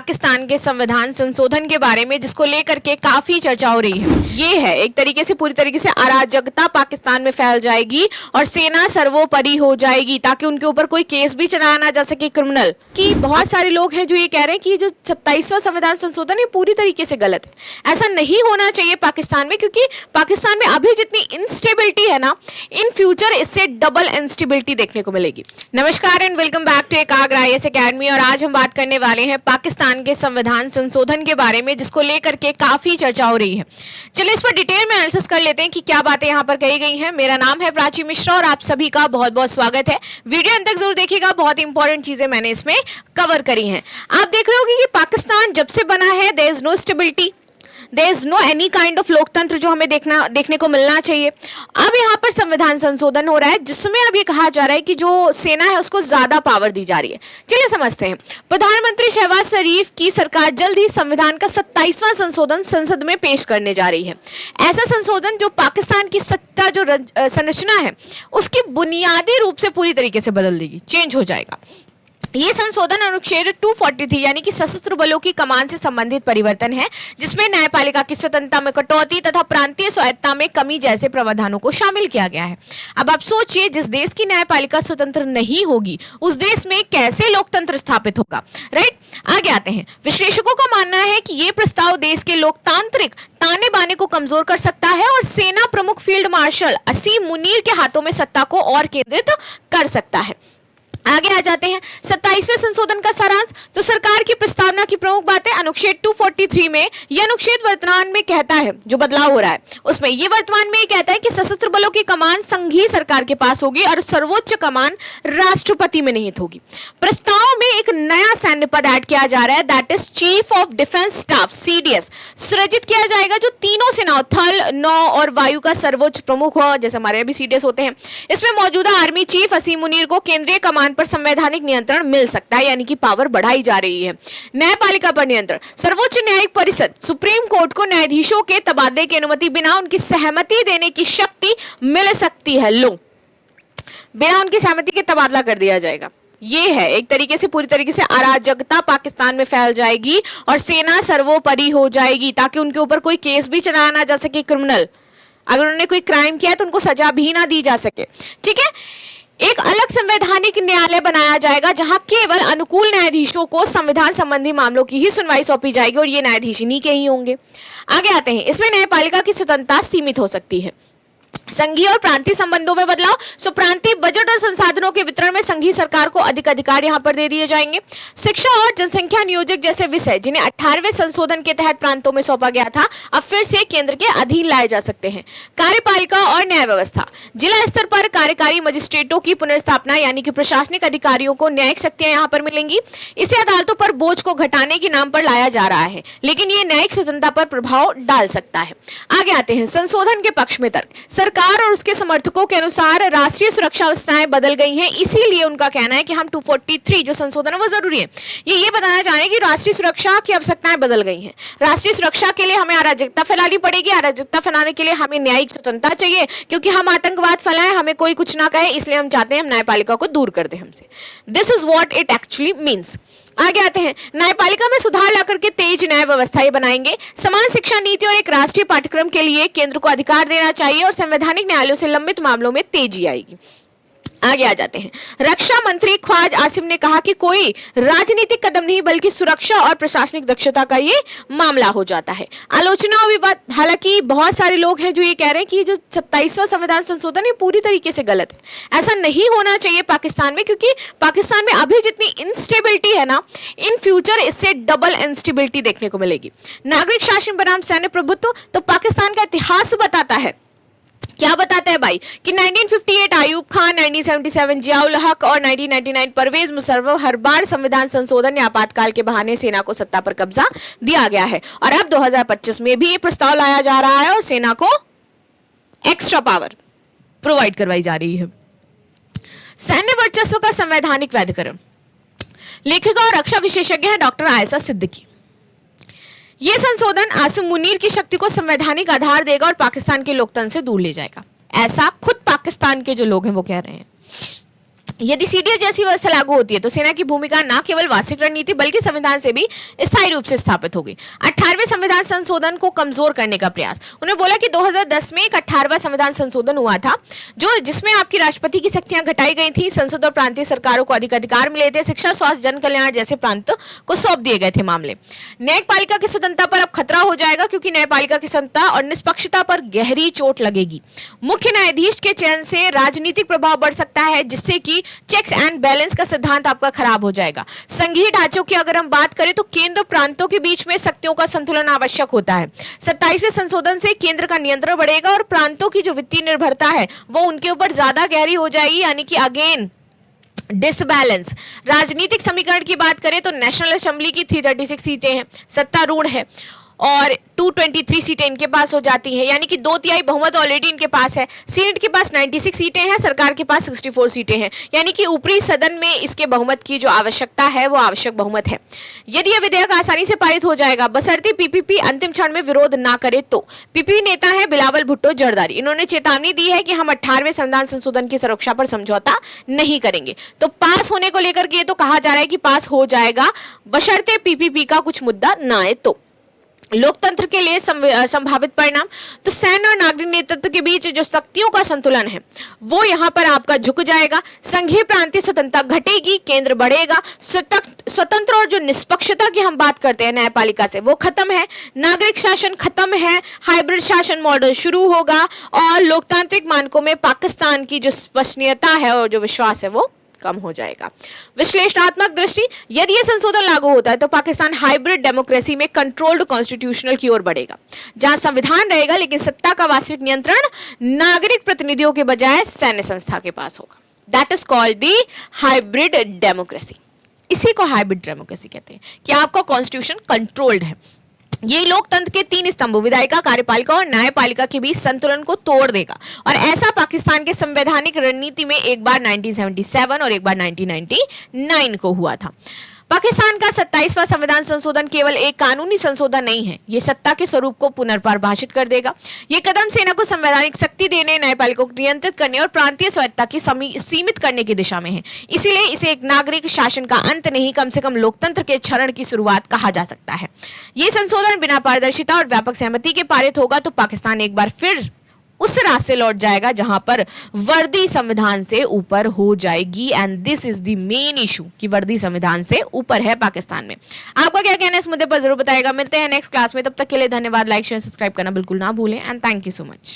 पाकिस्तान के संविधान संशोधन के बारे में, जिसको लेकर के काफी चर्चा हो रही है। ये है एक तरीके से, पूरी तरीके से अराजकता पाकिस्तान में फैल जाएगी और सेना सर्वोपरि हो जाएगी ताकि उनके ऊपर कोई केस भी चलाया ना जा सके क्रिमिनल की। बहुत सारे लोग हैं जो ये कह रहे हैं कि जो 27वां संविधान संशोधन है पूरी तरीके से गलत है। ऐसा नहीं होना चाहिए पाकिस्तान में, क्योंकि पाकिस्तान में अभी जितनी इंस्टेबिलिटी है ना, इन फ्यूचर इससे डबल इंस्टेबिलिटी देखने को मिलेगी। नमस्कार एंड वेलकम बैक टू एकाग्र IAS एकेडमी। और आज हम बात करने वाले हैं पाकिस्तान के संविधान संशोधन के बारे में, जिसको लेकर के काफी चर्चा हो रही है। चलिए इस पर डिटेल में एनालिसिस कर लेते हैं कि क्या बातें यहाँ पर कही गई हैं। मेरा नाम है प्राची मिश्रा और आप सभी का बहुत बहुत स्वागत है। वीडियो अंत तक जरूर देखिएगा, बहुत इंपॉर्टेंट चीजें मैंने इसमें कवर करी हैं। आप देख रहे होंगे कि पाकिस्तान जब से बना है, there is no stability, there is no any kind of लोकतंत्र जो हमें देखने को मिलना चाहिए। अब यहाँ पर संविधान संशोधन हो रहा है, जिसमें अब ये कहा जा रहा है कि जो सेना है उसको ज्यादा पावर दी जा रही है। चलिए समझते हैं। प्रधानमंत्री शहबाज शरीफ की सरकार जल्द ही संविधान का 27वां संशोधन संसद में पेश करने जा रही है। ऐसा संशोधन जो पाकिस्तान की सत्ता जो संरचना है उसकी बुनियादी रूप से पूरी तरीके से बदल देगी, चेंज हो जाएगा। ये संशोधन अनुच्छेद 243 यानी कि सशस्त्र बलों की कमान से संबंधित परिवर्तन है, जिसमें न्यायपालिका की स्वतंत्रता में कटौती तथा प्रांतीय स्वायत्तता में कमी जैसे प्रावधानों को शामिल किया गया है। अब आप सोचिए, जिस देश की न्यायपालिका स्वतंत्र नहीं होगी उस देश में कैसे लोकतंत्र स्थापित होगा, राइट। आगे आते हैं। विश्लेषकों का मानना है कि ये प्रस्ताव देश के लोकतांत्रिक ताने बाने को कमजोर कर सकता है और सेना प्रमुख फील्ड मार्शल असीम मुनीर के हाथों में सत्ता को और केंद्रित कर सकता है। आगे आ जाते हैं। 27वें संशोधन का सारांश। तो सरकार की प्रस्तावना की प्रमुख बातें अनुच्छेद 243 में, यह अनुच्छेद वर्तमान में कहता है, जो बदलाव हो रहा है उसमें ये वर्तमान में ये कहता है कि सशस्त्र बलों की कमान संघीय सरकार के पास होगी और सर्वोच्च कमान राष्ट्रपति में निहित होगी। प्रस्ताव में एक नया सैन्य पद ऐड किया जा रहा है, that is chief of defence staff CDS सृजित किया जाएगा, जो तीनों सेनाओं थल, नौ और वायु का सर्वोच्च प्रमुख हो, जैसे हमारे अभी CDS होते हैं। इसमें मौजूदा आर्मी चीफ असीम मुनीर को केंद्रीय कमान पर संवैधानिक नियंत्रण मिल सकता है, यानी कि पावर बढ़ाई जा रही है। न्यायपालिका पर नियंत्रण। सर्वोच्च न्यायिक परिषद सुप्रीम कोर्ट को न्यायाधीशों के तबादले की अनुमति बिना उनकी सहमति देने की शक्ति मिल सकती है। लो, बिना उनकी सहमति के तबादला कर दिया जाएगा। ये है एक तरीके से, पूरी तरीके से अराजकता पाकिस्तान में फैल जाएगी और सेना सर्वोपरि हो जाएगी ताकि उनके ऊपर कोई केस भी चलाया ना जा सके क्रिमिनल। अगर उन्होंने कोई क्राइम किया तो उनको सजा भी ना दी जा सके, ठीक है। एक अलग संवैधानिक न्यायालय बनाया जाएगा जहां केवल अनुकूल न्यायाधीशों को संविधान संबंधी मामलों की ही सुनवाई सौंपी जाएगी और ये न्यायाधीश इन्हीं के ही होंगे। आगे आते हैं। इसमें न्यायपालिका की स्वतंत्रता सीमित हो सकती है। संघीय और प्रांतीय संबंधों में बदलाव। सो प्रांतीय बजट और संसाधनों के वितरण में संघीय सरकार को अधिक अधिकार यहां पर दे दिए जाएंगे। शिक्षा और जनसंख्या नियोजक जैसे विषय जिन्हें 18वें संशोधन के तहत प्रांतों में सौंपा गया था, अब फिर से केंद्र के अधीन लाए जा सकते हैं। कार्यपालिका और न्याय व्यवस्था। जिला स्तर पर कार्यकारी मजिस्ट्रेटों की पुनर्स्थापना, यानी कि प्रशासनिक अधिकारियों को न्यायिक शक्तियां यहां पर मिलेंगी। इसे अदालतों पर बोझ को घटाने के नाम पर लाया जा रहा है, लेकिन ये न्यायिक स्वतंत्रता पर प्रभाव डाल सकता है। आगे आते हैं। संशोधन के पक्ष में तर्क। सरकार और उसके समर्थकों के अनुसार राष्ट्रीय सुरक्षा व्यवस्थाएं बदल गई हैं, इसीलिए उनका कहना है कि हम 243 जो संशोधन है वो जरूरी है। ये बताना चाह रहे हैं कि राष्ट्रीय सुरक्षा की आवश्यकताएं बदल गई हैं। राष्ट्रीय सुरक्षा के लिए हमें अराजकता फैलानी पड़ेगी, अराजकता फैलाने के लिए हमें न्यायिक स्वतंत्रता चाहिए, क्योंकि हम आतंकवाद फैलाएं, हमें कोई कुछ ना कहे, इसलिए हम चाहते हैं हम न्यायपालिका को दूर कर दें हमसे। This is what it actually means. आगे आते हैं। न्यायपालिका में सुधार लाकर के तेज न्याय व्यवस्थाएं बनाएंगे। समान शिक्षा नीति और एक राष्ट्रीय पाठ्यक्रम के लिए केंद्र को अधिकार देना चाहिए और संवैधानिक न्यायालयों से लंबित मामलों में तेजी आएगी। आगे आ जाते हैं। रक्षा मंत्री ख्वाज आसिम ने कहा कि कोई राजनीतिक कदम नहीं बल्कि सुरक्षा और प्रशासनिक दक्षता का ये मामला हो जाता है। आलोचना और विवाद। हालांकि बहुत सारे लोग हैं जो ये कह रहे हैं कि जो 27वां संविधान संशोधन है पूरी तरीके से गलत है। ऐसा नहीं होना चाहिए पाकिस्तान में, क्योंकि पाकिस्तान में अभी जितनी इंस्टेबिलिटी है ना, इन फ्यूचर इससे डबल इंस्टेबिलिटी देखने को मिलेगी। नागरिक शासन बनाम सैन्य प्रभुत्व। तो पाकिस्तान का इतिहास बताता है, क्या बताता है भाई, कि 1958 आयूब खान, 1977 जियाउल हक और 1999 परवेज मुशर्रफ हर बार संविधान संशोधन या आपातकाल के बहाने सेना को सत्ता पर कब्जा दिया गया है। और अब 2025 में भी ये प्रस्ताव लाया जा रहा है और सेना को एक्स्ट्रा पावर प्रोवाइड करवाई जा रही है। सैन्य वर्चस्व का संवैधानिक वैधकरण। लेखिका और रक्षा विशेषज्ञ है डॉक्टर आयशा सिद्दीकी। ये संशोधन आसिम मुनीर की शक्ति को संवैधानिक आधार देगा और पाकिस्तान के लोकतंत्र से दूर ले जाएगा, ऐसा खुद पाकिस्तान के जो लोग हैं वो कह रहे हैं। यदि सीडीएस जैसी व्यवस्था लागू होती है तो सेना की भूमिका न केवल वार्षिक रणनीति बल्कि संविधान से भी स्थायी रूप से स्थापित होगी। 18वें संविधान संशोधन को कमजोर करने का प्रयास। उन्होंने बोला कि 2010 में एक 18वां संविधान संशोधन हुआ था जिसमें आपकी राष्ट्रपति की शक्तियां घटाई गई थी, संसद और प्रांतीय सरकारों को अधिक अधिकार मिले थे, शिक्षा, स्वास्थ्य, जन कल्याण जैसे प्रांत को सौंप दिए गए थे मामले। न्यायपालिका की स्वतंत्रता पर अब खतरा हो जाएगा क्योंकि न्यायपालिका की स्वतंत्रता और निष्पक्षता पर गहरी चोट लगेगी। मुख्य न्यायाधीश के चयन से राजनीतिक प्रभाव बढ़ सकता है जिससे कि चेक्स एंड बैलेंस का सिद्धांत आपका खराब हो जाएगा। संघीय ढांचों की अगर हम बात करें तो केंद्र प्रांतों के बीच में शक्तियों का संतुलन आवश्यक होता है। 27वें संशोधन से केंद्र का नियंत्रण बढ़ेगा और प्रांतों की जो वित्तीय निर्भरता है वो उनके ऊपर ज्यादा गहरी हो जाएगी, यानी कि अगेन डिसबैलेंस। राजनीतिक समीकरण की बात करें तो नेशनल असेंबली की 336 सीटें हैं, सत्तारूढ़ है, और 223 सीटें इनके पास हो जाती हैं, यानी कि 2/3 बहुमत ऑलरेडी इनके पास है। सीनेट के पास 96 सीटें हैं, सरकार के पास 64 सीटें हैं, यानी कि ऊपरी सदन में इसके बहुमत की जो आवश्यकता है वो आवश्यक बहुमत है। यदि यह विधेयक आसानी से पारित हो जाएगा बशर्ते पीपीपी अंतिम क्षण में विरोध ना करे तो। पीपीपी नेता है बिलावल भुट्टो जरदारी, इन्होंने चेतावनी दी है कि हम 18वें संविधान संशोधन की सुरक्षा पर समझौता नहीं करेंगे। तो पास होने को लेकर के तो कहा जा रहा है कि पास हो जाएगा बशर्ते पीपीपी का कुछ मुद्दा ना आए तो। लोकतंत्र के लिए संभावित परिणाम, तो सैन्य और नागरिक नेतृत्व के बीच जो शक्तियों का संतुलन है वो यहाँ पर आपका झुक जाएगा। संघीय प्रांतीय स्वतंत्रता घटेगी, केंद्र बढ़ेगा, स्वतंत्र और जो निष्पक्षता की हम बात करते हैं न्यायपालिका से वो खत्म है, नागरिक शासन खत्म है, हाइब्रिड शासन मॉडल शुरू होगा और लोकतांत्रिक मानकों में पाकिस्तान की जो विश्वसनीयता है और जो विश्वास है वो कम हो जाएगा। विश्लेषणात्मक दृष्टि, यदि यह संशोधन लागू होता है तो पाकिस्तान हाइब्रिड डेमोक्रेसी में कंट्रोल्ड कॉन्स्टिट्यूशनल की ओर बढ़ेगा, जहां संविधान रहेगा लेकिन सत्ता का वास्तविक नियंत्रण नागरिक प्रतिनिधियों के बजाय सैन्य संस्था के पास होगा। That is called the hybrid democracy. इसी को हाइब्रिड डेमोक्रेसी कहते हैं कि आपका कॉन्स्टिट्यूशन कंट्रोल्ड है। ये लोकतंत्र के 3 स्तंभों विधायिका, कार्यपालिका और न्यायपालिका के बीच संतुलन को तोड़ देगा और ऐसा पाकिस्तान के संवैधानिक रणनीति में एक बार 1977 और एक बार 1999 को हुआ था। पाकिस्तान का 27वां संविधान संशोधन केवल एक कानूनी संशोधन नहीं है, ये सत्ता के स्वरूप को पुनर्परिभाषित कर देगा। ये कदम सेना को संवैधानिक शक्ति देने, न्यायपालिका को नियंत्रित करने और प्रांतीय स्वायत्तता की सीमित करने की दिशा में है। इसीलिए इसे एक नागरिक शासन का अंत नहीं, कम से कम लोकतंत्र के क्षरण की शुरुआत कहा जा सकता है। ये संशोधन बिना पारदर्शिता और व्यापक सहमति के पारित होगा तो पाकिस्तान एक बार फिर उस रास्ते लौट जाएगा जहां पर वर्दी संविधान से ऊपर हो जाएगी। And this is the main issue कि वर्दी संविधान से ऊपर है पाकिस्तान में। आपका क्या कहना है इस मुद्दे पर जरूर बताएगा। मिलते हैं नेक्स्ट क्लास में, तब तक के लिए धन्यवाद। लाइक शेयर सब्सक्राइब करना बिल्कुल ना भूलें and thank you so much.